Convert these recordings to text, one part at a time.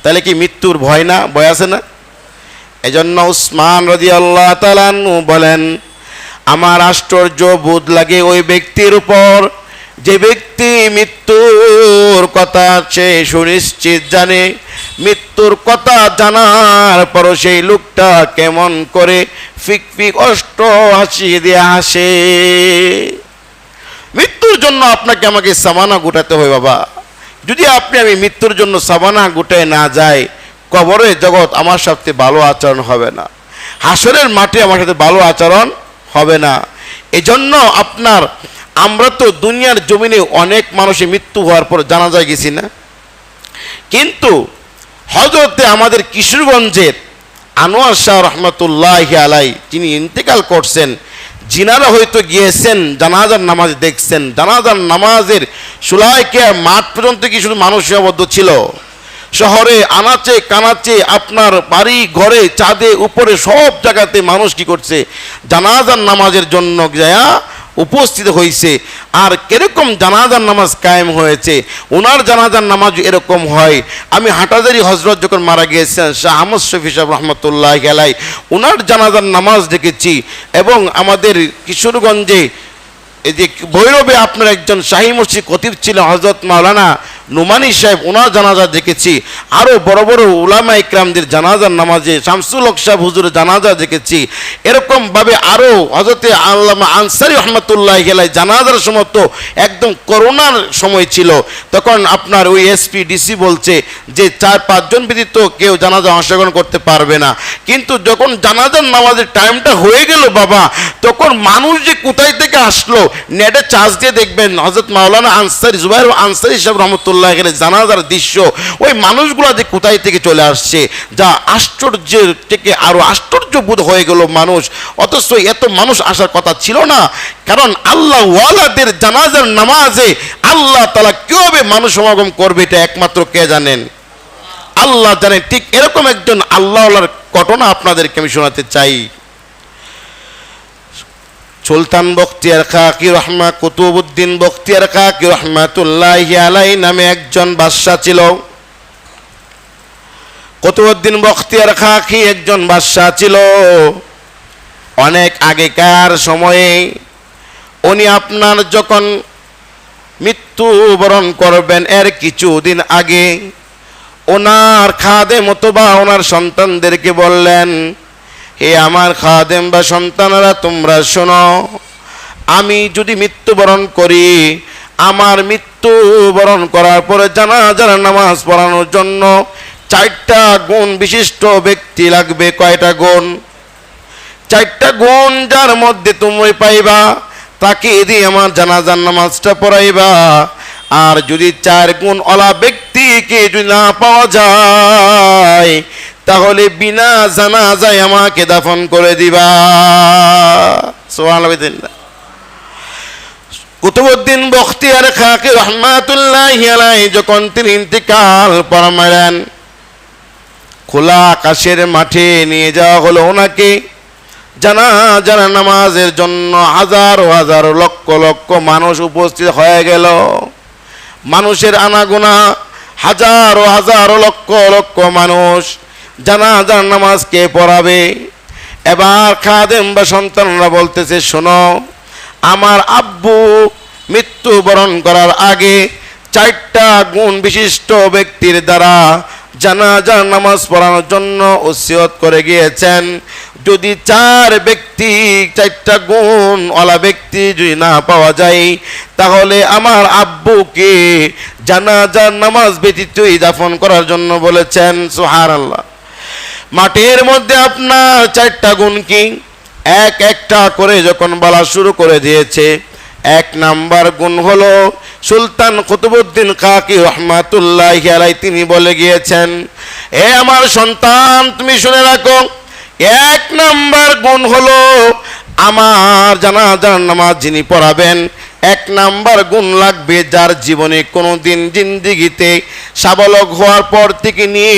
তাহলে কি মৃত্যুর ভয় না, ভয় আছে না? এজন্য উসমান রাদিয়াল্লাহু তাআলা আনহু বলেন, আমার আশ্চর্য বোধ লাগে ওই ব্যক্তির উপর যে ব্যক্তি মৃত্যুর কথা সে সুনিশ্চিত জানে, মৃত্যুর কথা জানার পর সেই লোকটা কেমন করে ফিক ফিক অষ্ট হাসি দিয়ে হাসে। মৃত্যুর জন্য আপনাকে আমাকে সামানা গোটাতে হয় বাবা। যদি আমি মৃত্যুর জন্য সামানা গোটায় না যাই, কবরের জগৎ আমার সাথে ভালো আচরণ হবে না, হাসরের মাঠে আমার সাথে ভালো আচরণ হবে না। এজন্য আমরা তো দুনিয়ার জমিনে অনেক মানুষের মৃত্যু হওয়ার পর জানাজায় গেছি না, কিন্তু হযরতে আমাদের কিশোরগঞ্জের আনোয়ার শাহ রহমতুল্লাহি আলাইহি যিনি ইন্তেকাল করছেন, জিনারা হয়তো গিয়েছেন জানাজার নামাজ দেখছেন। জানাজার নামাজের সুলাইকে মাঠ পর্যন্ত কি শুধু মানুষ সীমাবদ্ধ ছিল? শহরে আনাচে কানাচে, আপনার বাড়ি ঘরে চাঁদে উপরে সব জায়গাতে মানুষ কি করছে? জানাজার নামাজের জন্য যায়া উপস্থিত হয়েছে। আর কিরকম জানাজার নামাজ কায়েম হয়েছে, ওনার জানাজার নামাজ এরকম হয়। আমি হাটাজারি হজরত যখন মারা গিয়েছেন শাহ আহমদ শফি সাহেব রহমতুল্লাহি আলাইহি, ওনার জানাজার নামাজ দেখেছি। এবং আমাদের কিশোরগঞ্জে এই যে ভৈরবে আপনার একজন শাহী মসজিদ খতিব ছিলেন হযরত মাওলানা নোমানী সাহেব, ওনার জানাজা দেখেছি। আরও বড় বড় উলামা ইকরামদের জানাজার নামাজে শামসুল হক সাহেব হুজুরের জানাজা দেখেছি। এরকমভাবে আরও হযরতে আল্লামা আনসারী রহমতুল্লাহি আলাইহি জানাজার সময় তো একদম করোনার সময় ছিল, তখন আপনার ওই এসপি ডিসি বলছে যে 4-5 জন ব্যতীত কেউ জানাজা অংশগ্রহণ করতে পারবে না। কিন্তু যখন জানাজার নামাজের টাইমটা হয়ে গেল বাবা, তখন মানুষ যে কোথায় থেকে আসলো, নেটে চার্জ দিয়ে দেখবেন হযরত মাওলানা আনসারী জুবাইর আনসারী সাহেব রহমতুল্লাহি আলাইহি জানাজার দৃশ্য, ওই মানুষগুলো যে কোথায় থেকে চলে আসছে, যা আশ্চর্যের থেকে আরো আশ্চর্য বোধ হয়ে গেল মানুষ। অথচ এত মানুষ আসার কথা ছিল না, কারণ আল্লাহ ওয়ালাদের জানাজার নামাজে আল্লাহ তাআলা কিভাবে মানুষ সমাগম করবে এটা একমাত্র কে জানেন? আল্লাহ জানেন। ঠিক এরকম একজন আল্লাহওয়ালার ঘটনা আপনাদেরকে আমি শোনাতে চাই। সুলতান বখতিয়ার খাকি কুতুবউদ্দিন বখতিয়ার খাকি রহমাতুল্লাহি আলাইহি নামে একজন বাদশা ছিল। কুতুবউদ্দিন বখতিয়ার খাকি একজন বাদশা ছিল। অনেক আগেকার সময়ে উনি আপনার যখন মৃত্যুবরণ করবেন এর কিছুদিন আগে ওনার খাদেম অথবা ওনার সন্তানদেরকে বললেন, হে আমার খাদেম বা সন্তানরা, তোমরা শোনো, আমি যদি মৃত্যুবরণ করি, আমার মৃত্যুবরণ করার পরে জানাজার নামাজ পড়ানোর জন্য 4টা গুণ বিশিষ্ট ব্যক্তি লাগবে। কয়টা গুণ? 4টা গুণ যার মধ্যে তুমি পাইবা তাকে দিয়ে আমার জানাজার নামাজটা পড়াইবা। আর যদি 4 গুণ ওলা ব্যক্তিকে যদি না পাওয়া যায়, তাহলে বিনা জানাজায় আমাকে দাফন করে দিবা। সুবহানাল্লাহ। কুতুবউদ্দিন বখতিয়ার খাকি রহমাতুল্লাহি আলাইহি যখন তিনি ইন্তেকাল ফরমালেন, খোলা আকাশের মাঠে নিয়ে যাওয়া হলো ওনাকে। জানাজার নামাজের জন্য হাজারো হাজারো লক্ষ লক্ষ মানুষ উপস্থিত হয়ে গেল। মানুষের আনাগোনা, হাজারো হাজারো লক্ষ লক্ষ মানুষ। জানাজার নামাজ কে পড়াবে? এবার খাদেম বা সন্তানরা বলতেছে, শোনো, আমার আব্বু মৃত্যুবরণ করার আগে 4টা গুণ বিশিষ্ট ব্যক্তির দ্বারা জানাজার নামাজ পড়ানোর জন্য ওসিয়ত করে গিয়েছেন। যদি 4টা গুণ ওলা ব্যক্তি যদি না পাওয়া যায়, তাহলে আমার আব্বুকে জানাজার নামাজ ব্যতীতই দাফন করার জন্য বলেছেন। সুবহানাল্লাহ। মাটির মধ্যে আপনার 4টা গুণ কি? একটা করে যখন বলা শুরু করে দিয়েছে, 1 নাম্বার গুণ হলো সুলতান কুতুবউদ্দিন খাকি রহমাতুল্লাহি আলাইহি তিনি বলে গিয়েছেন, হে আমার সন্তান, তুমি শুনে রাখো, 1 নাম্বার গুণ হলো আমার জানাজার নামাজ যিনি পড়াবেন, 1 নাম্বার গুণ লাগবে যার জীবনে কোনোদিন জিন্দেগিতে সাবলক হওয়ার পর থেকে নিয়ে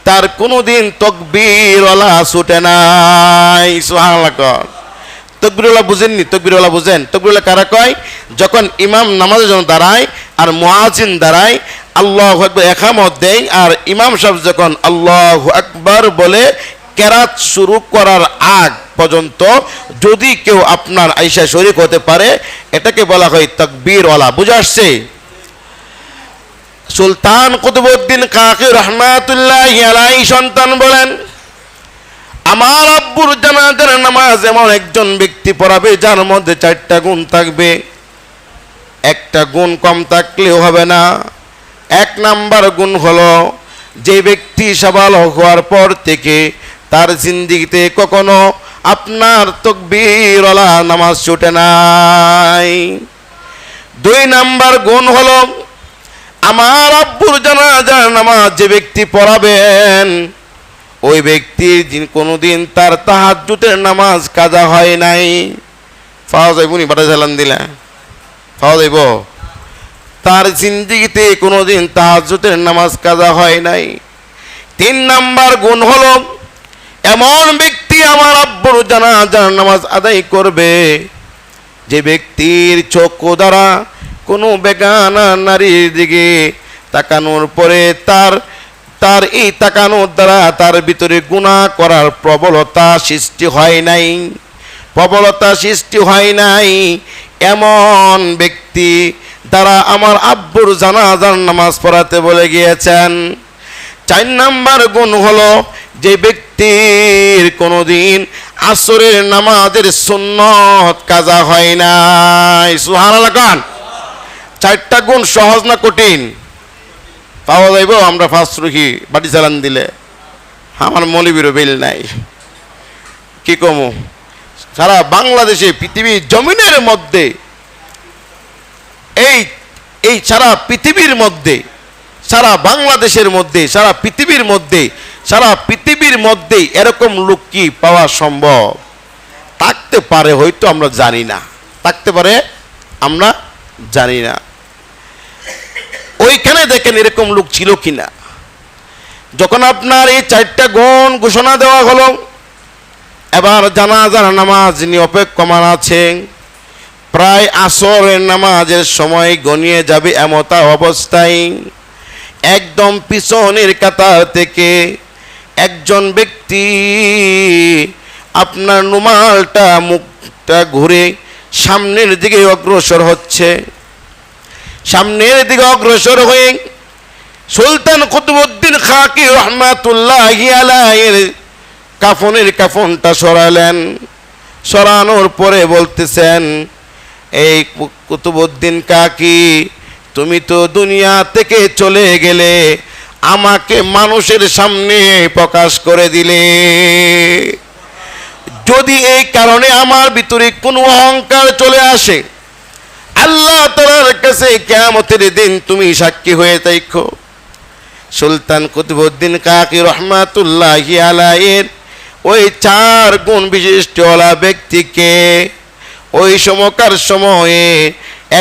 তার কোনোদিন তাকবীর ওয়ালা ছুটে নাই। সুবহানাল্লাহ। তকবীরওয়ালা বুঝেননি? তকবীরওয়ালা বুঝেন? তকবীরওয়ালা কারা কয়? যখন ইমাম নামাজের জন্য দাঁড়ায় আর মুয়াজ্জিন দাঁড়ায়, আল্লাহু আকবার ইকামত দেয়, আর ইমাম সাহেব যখন আল্লাহু আকবার বলে কেরাত শুরু করার আগ পর্যন্ত যদি কেউ আপনার আইসা শরীক হতে পারে, এটাকে বলা হয় তাকবীরওয়ালা। বুঝে আসছে? সুলতান কুতুবউদ্দিন কাকি রহমাতুল্লাহি আলাইহি সন্তান বলেন, আমার আব্বুর জানাজার নামাজ এমন একজন ব্যক্তি পড়াবে যার মধ্যে 4টা গুণ থাকবে, একটা গুণ কম থাকলেও হবে না। 1 নাম্বার গুণ হলো, যে ব্যক্তি সাবালক হওয়ার পর থেকে তার জিন্দেগিতে কখনো আপনার তাকবীরওয়ালা নামাজ ছুটে নাই। 2 নাম্বার গুণ হলো, আমার আব্বুর জানাজার নামাজ যে ব্যক্তি পড়াবেন ওই ব্যক্তির কোনোদিন তার তাহাজ্জুদের নামাজ কাজা হয় নাই। পাওয়া যাইবনি? বাটা চালান দিলে পাওয়া যাইব? তার জিন্দেগিতে কোনোদিন তাহাজ্জুদের নামাজ কাজা হয় নাই। 3 নাম্বার গুণ হলো, এমন ব্যক্তি আমার আব্বুর জানাজার নামাজ আদায় করবে যে ব্যক্তির চক্ষু দ্বারা কোনো বেগানা নারীর দিকে তাকানোর পরে তার এই তাকানোর দ্বারা তার ভিতরে গুনাহ করার প্রবলতা সৃষ্টি হয় নাই, এমন ব্যক্তি দ্বারা আমার আব্বুর জানাজার নামাজ পড়াতে বলে গিয়েছেন। 4 নাম্বার গুণ হলো, যে ব্যক্তির কোনোদিন আসরের নামাজের সুন্নত কাজা হয় নাই। সুবহানাল্লাহ কান। 4টা গুণ সহজ না কঠিন? পাওয়া যাইব? আমরা ফার্স্ট রুখি বাটি চালান দিলে আমার মৌলবীরও বিল নাই। কি কমু? সারা বাংলাদেশে পৃথিবীর জমিনের মধ্যে এই সারা পৃথিবীর মধ্যে, সারা বাংলাদেশের মধ্যে, সারা পৃথিবীর মধ্যে এরকম লোক কি পাওয়া সম্ভব? থাকতে পারে, হয়তো আমরা জানি না। থাকতে পারে, আমরা জানি না। ওইখানে দেখেন এরকম লোক ছিল কিনা। যখন আপনার এই 4টা গুণ ঘোষণা দেওয়া হলো, এবার জানাজার নামাজ নিয়ে অপেক্ষমান আছেন। প্রায় আসরের নামাজের সময় গনিয়ে যাবে এমতা অবস্থায় একদম পিছনের কাতার থেকে একজন ব্যক্তি আপনার রুমালটা মুখটা ঘুরে সামনের দিকে অগ্রসর হচ্ছে। সামনের দিকে অগ্রসর হয়ে সুলতান কুতুবউদ্দিন খাকি রহমাতুল্লাহি আলাইহির কাফনটা সরালেন। সরানোর পরে বলতেছেন, এই কুতুবউদ্দিন কাকি, তুমি তো দুনিয়া থেকে চলে গেলে, আমাকে মানুষের সামনে প্রকাশ করে দিলে। যদি এই কারণে আমার ভিতরে কোনো অহংকার চলে আসে, আল্লাহ তাআলার কাছে কিয়ামতের দিন তুমি সাক্ষী হয়ে থাকো। সুলতান কুতুবউদ্দিন কাকি রহমাতুল্লাহি আলাইহির ওই 4 গুণ বিশিষ্টওয়ালা ব্যক্তিকে ওই সময়কার সময়ে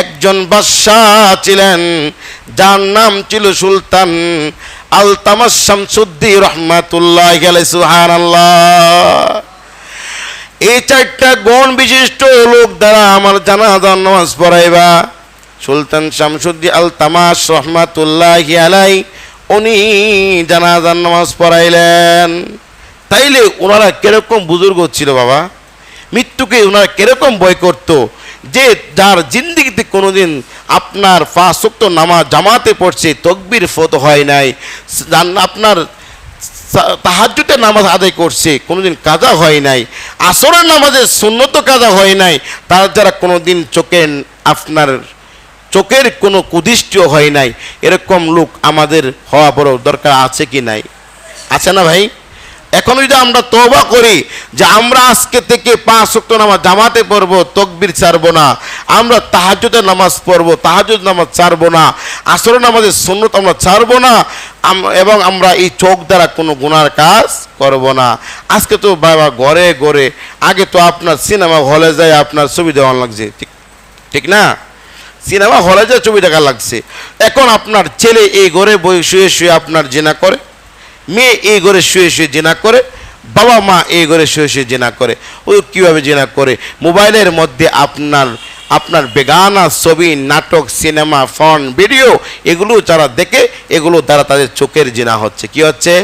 একজন বাদশাহ ছিলেন, যার নাম ছিল সুলতান আলতামাস শামসুদ্দিন রহমাতুল্লাহি আলাইহি। সুবহানাল্লাহ। এই 4টা গুণ বিশিষ্ট লোক দ্বারা আমার জানাজার নামাজ পড়াইবা। সুলতান শামসুদ্দিন আলতামাস রহমাতুল্লাহি আলাইহি উনি জানাজার নামাজ পড়াইলেন। তাইলে ওনারা কিরকম বুজুর্গ ছিল বাবা? মৃত্যুকে ওনারা কিরকম ভয় করত, যে যার জিন্দেগিতে কোনোদিন আপনার 5 ওয়াক্ত নামাজ জামাতে পড়ছে, তাকবীর ফত হয় নাই, আপনার তাহাজ্জুদের নামাজ আদায় করছে, কোনোদিন কাজা হয় নাই, আসরের নামাজের সুন্নত কাজা হয় নাই, তার যারা কোনোদিন আপনার চোখের কোনো কুদৃষ্টিও হয় নাই, এরকম লোক আমাদের হওয়া বড় দরকার আছে কি নাই? আছে না ভাই? এখন যদি আমরা তওবা করি যে আমরা আজকে থেকে 5 ওয়াক্ত নামাজ জামাতে পড়বো, তাকবীর ছাড়বো না, আমরা তাহাজ্জুদের নামাজ পড়বো, তাহাজ্জুদ নামাজ ছাড়বো না, আসরের নামাজের সুন্নত আমরা ছাড়বো না, এবং আমরা এই চোখ দ্বারা কোনো গুনার কাজ করব না। আজকে তো বাবা ঘরে ঘরে, আগে তো আপনার সিনেমা হলে যায় আপনার ছবি দেওয়া লাগছে, ঠিক না? সিনেমা হলে যায় ছবি দেখা লাগছে। এখন আপনার ছেলে এই ঘরে বই শুয়ে শুয়ে আপনার জিনা করে, মেয়ে এই ঘরে শুয়ে শুয়ে জিনা করে, বাবা মা এই ঘরে শুয়ে শুয়ে জিনা করে। ও কীভাবে জিনা করে? মোবাইলের মধ্যে আপনার বেগানা ছবি, নাটক, সিনেমা, ফোন, ভিডিও এগুলো যারা দেখে, এগুলো দ্বারা তাদের চোখের জিনা হচ্ছে। কি হচ্ছে?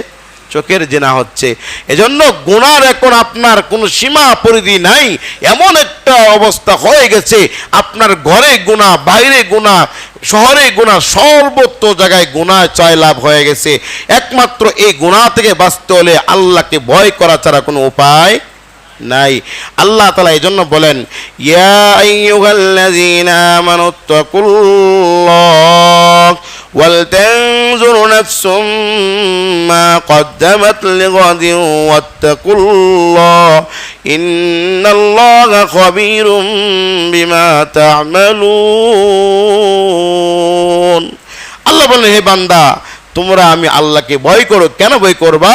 চোখের জিনা হচ্ছে। এজন্য গুনার এখন আপনার কোনো সীমা পরিধি নাই, এমন একটা অবস্থা হয়ে গেছে। আপনার ঘরে গুনাহ, বাইরে গুনাহ, শহরে গুনাহ, সর্বত্র জায়গায় গুনাহ জয়লাভ হয়ে গেছে। একমাত্র এই গুনাহ থেকে বাঁচতে হলে আল্লাহকে ভয় করা ছাড়া কোনো উপায় নাই। আল্লাহ তাআলা এই জন্য বলেন, ইয়া আইয়ুহাল্লাযীনা আমানুত্তাকুল্লাহ ওয়াল তানজুর নাফসুম মা কদ্দামাত লিগাদিন ওয়াত্তাকুল্লাহ ইন্নাল্লাহা খাবীরুম বিমা তা'মালুন। আল্লাহ বলেন, হে বান্দা, তোমরা আমি আল্লাহকে ভয় করো। কেন ভয় করবা?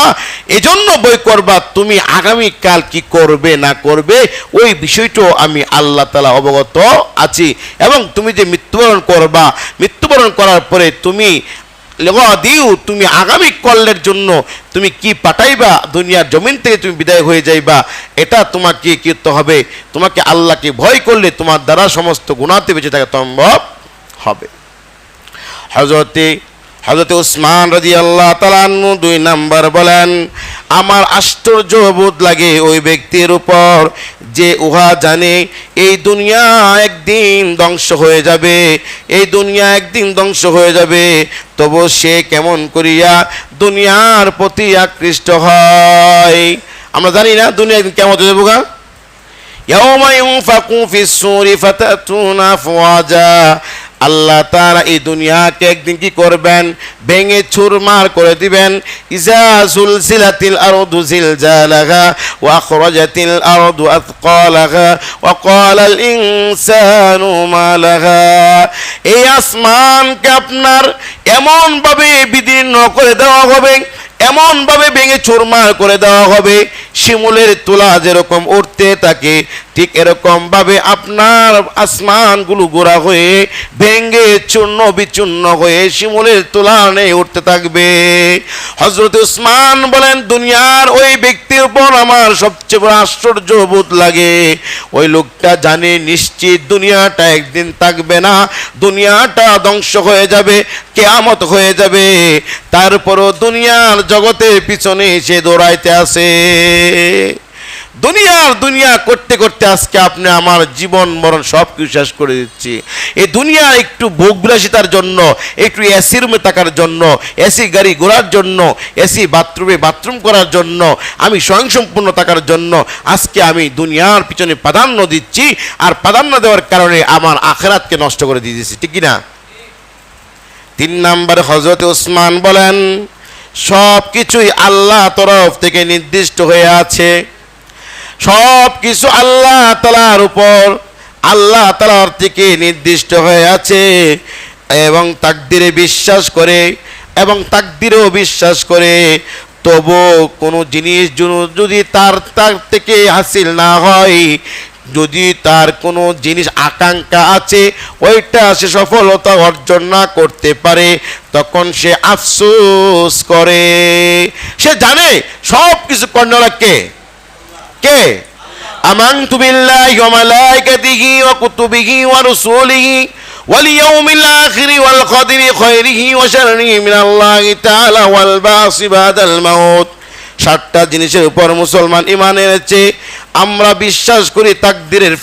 এজন্য ভয় করবা তুমি আগামীকাল কি করবে না করবে ওই বিষয়টাও আমি আল্লাহ তাআলা অবগত আছি। এবং তুমি যে মৃত্যুবরণ করবা, মৃত্যুবরণ করার পরে তুমি তুমি আগামী কল্যের জন্য তুমি কি পাঠাইবা, দুনিয়ার জমিন থেকে তুমি বিদায় হয়ে যাইবা, এটা তোমাকে কি করতে হবে? তোমাকে আল্লাহকে ভয় করলে তোমার দ্বারা সমস্ত গুনাহতে বেঁচে থাকা সম্ভব হবে। হযরত উসমান রাদিয়াল্লাহু তাআলা আনহু 2 নাম্বার বলেন, আমার আশ্চর্য বোধ লাগে ওই ব্যক্তির উপর যে উহা জানে এই দুনিয়া একদিন ধ্বংস হয়ে যাবে, এই দুনিয়া একদিন ধ্বংস হয়ে যাবে, তবু সে কেমন করিয়া দুনিয়ার প্রতি আকৃষ্ট হয়। আমরা জানি না দুনিয়া একদিন কেমন হয়ে যাবে। ইয়াউমা ইউনফাকু ফিস সূরি ফাতাতুনা আফওয়াজা। আল্লাহ তাআলা এই দুনিয়াকে একদিন কি করবেন? ভেঙে চুরমার করে দিবেন। ইজা সুলসিলাতিল আরদু জিলজালাহা ওয়া আখরাজাতিল আরদু আথকালাহা ওয়া ক্বালাল ইনসানু মা লাহা। এই আসমানকে আপনার এমন ভাবে বিদীর্ণ করে দেওয়া হবে, এমন ভাবে ভেঙে চুরমার করে দেওয়া হবে, শিমুলের তুলা যেরকম উঠতে থাকে ঠিক এরকম ভাবে আপনার আসমানগুলো গোড়া হয়ে ভেঙে চূর্ণ বিচূর্ণ হয়ে শিমুলের তুলা নিয়ে উঠতে থাকবে। হযরত উসমান বলেন, দুনিয়ার ওই ব্যক্তির উপর আমার সবচেয়ে বড় আশ্চর্য বোধ লাগে। ওই লোকটা জানে নিশ্চিত দুনিয়াটা একদিন থাকবে না, দুনিয়াটা ধ্বংস হয়ে যাবে, কিয়ামত হয়ে যাবে। তারপরও দুনিয়ার জগতের পিছনে সে দৌড়াইতে আসে। দুনিয়া করতে করতে আজকে আপনি আমার জীবন মরণ সব কিছু শেষ করে দিচ্ছি। এই দুনিয়া একটু ভোগ বিলাসিতার জন্য, একটু এসি রুমে থাকার জন্য, এসি গাড়ি ঘোরার জন্য, এসি বাথরুমে বাথরুম করার জন্য, আমি স্বয়ংসম্পূর্ণ থাকার জন্য আজকে আমি দুনিয়ার পিছনে প্রাধান্য দিচ্ছি। আর প্রাধান্য দেওয়ার কারণে আমার আখিরাতকে নষ্ট করে দিয়ে দিচ্ছি, ঠিক কিনা? 3 নম্বরে হযরত উসমান বলেন, সব কিছুই আল্লাহ তরফ থেকে নির্দিষ্ট হয়ে আছে, সব কিছু আল্লাহ তাআলার উপর, আল্লাহ তাআলার থেকে নির্দিষ্ট হয়ে আছে। এবং তাকদীরে বিশ্বাস করে, এবং তাকদীরেও বিশ্বাস করে, তবু কোনো জিনিস যদি তার থেকে হাসিল না হয়, যদি তার কোনো জিনিস আকাঙ্ক্ষা আছে ওইটা সে সফলতা অর্জন না করতে পারে, তখন সে আফসোস করে। সে জানে সব কিছু কর্ণরা কে? আমানতু বিল্লাহি ওয়া মালাইকাতিহি ওয়া কুতুবিহি ওয়া রুসুলিহি ওয়াল ইয়াউমিল আখিরি ওয়াল কদরি খায়রিহি ওয়া শাররিহি মিনাল্লাহি তাআলা ওয়াল বাসি বাদাল মাউত। 7টা জিনিসের উপর মুসলমান ঈমান এনেছে। আমরা বিশ্বাস করি তাকদীরের